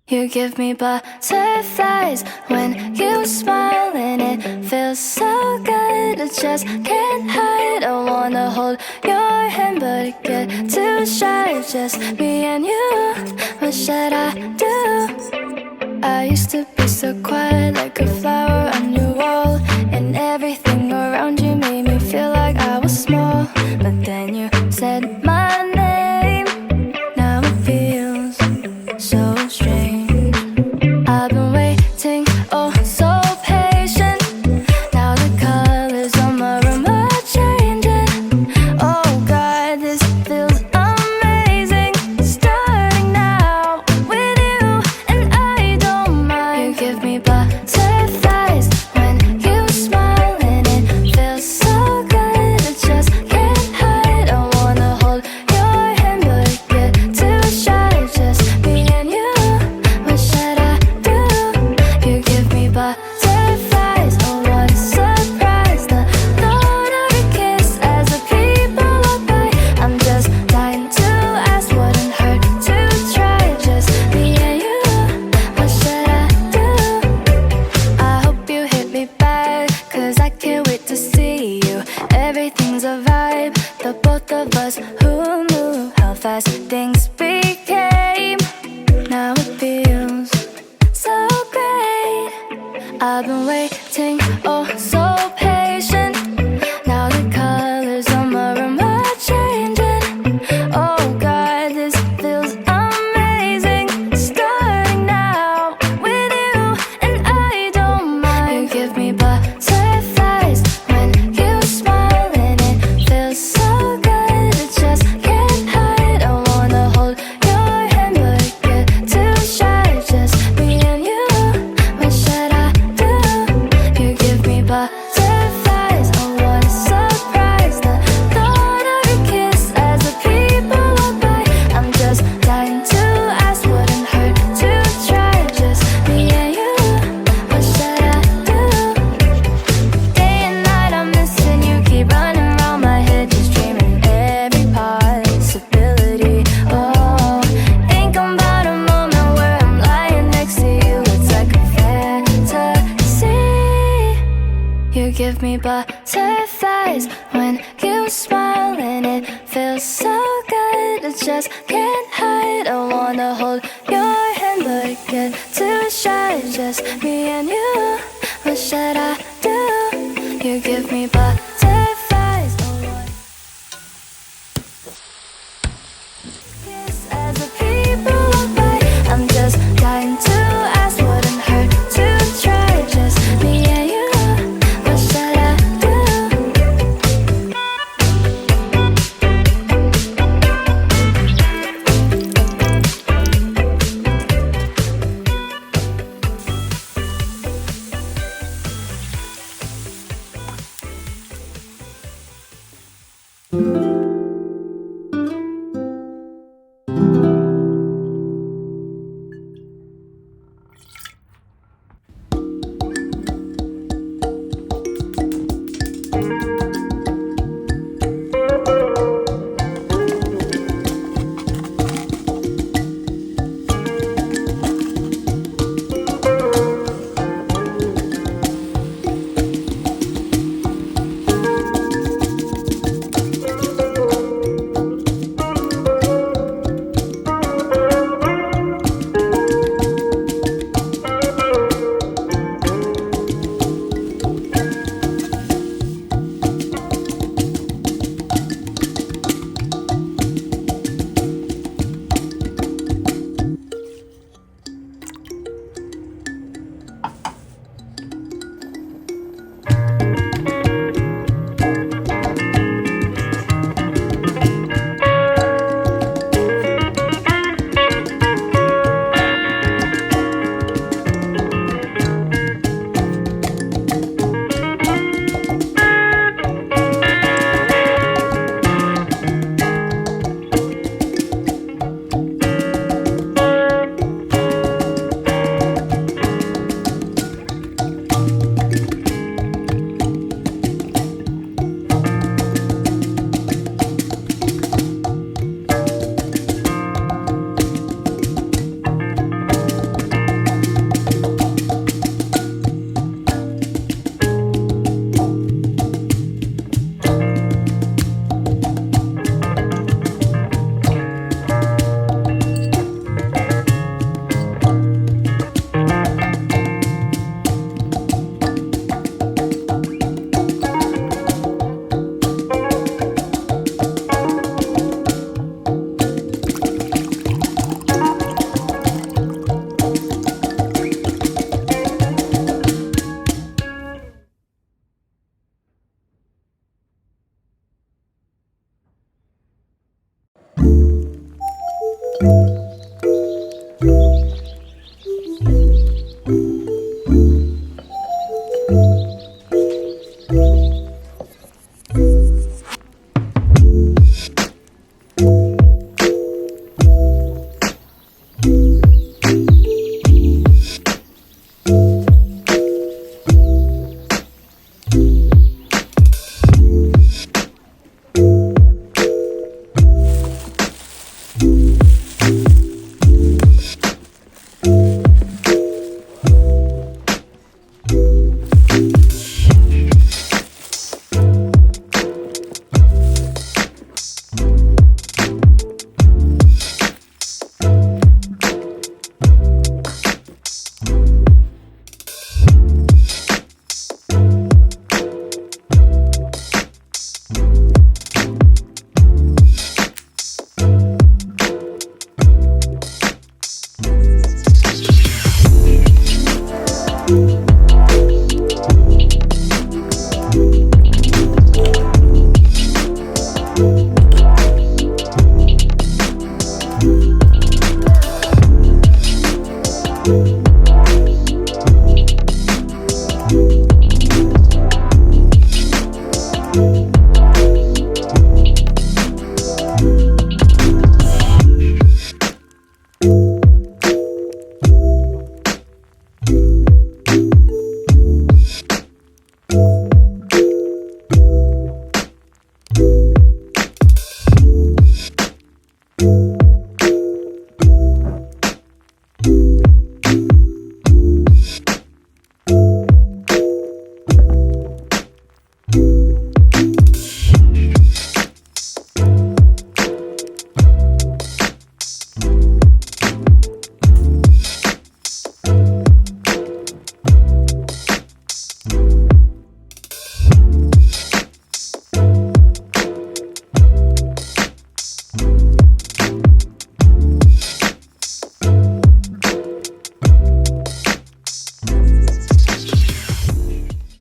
You give me butterflies when you smile and it feels so good. I just can't hide. I wanna hold your hand but I get too shy. Just me and you. What should I do? I used to be so quiet like a flower on your wall, and everything around you made me feel like I was small. But then you said my name. Now it feels so strange. I've been waiting, oh so patient. Now the colors on my room are changing. Oh God, this feels amazing. Starting now with you, and I don't mind. You give me butterflies when you smile, and it feels so good. I just can't hide. I wanna hold your hand but I get too shy. Just me and you. What should I do? You give me butterflies. Oh what a surprise. The thought of your kiss as the people walk by. I'm just dying to ask, wouldn't hurt to try. Just me and you. What should I do? I hope you hit me back, cause I can't wait to see you. Everything's a vibe, the both of us. Who knew how fast things became? Now it feels so great. I've been waiting, oh so patient. Now the colors on my room are changing. Oh God, this feels amazing. Starting now with you, and I don't mind. You give me butterflies when you smile, and it feels so good. I just can't hide. I wanna hold your hand but I get too shy. Just me and you. What should I do? You give me butterflies. Oh what a surprise. The thought of your kiss as the people walk by. I'm just dying to ask, wouldn't hurt to try. Just me and you. What should I do? Day and night I'm missing you. Keep running around my head, just dreaming every possibility. Oh, think about a moment where I'm lying next to you. It's like a fantasy. You give me butterflies when you smile, and it feels so good. I just can't hide. I wanna hold your hand but I get too shy. Just me and you. What should I do? You give me butterflies.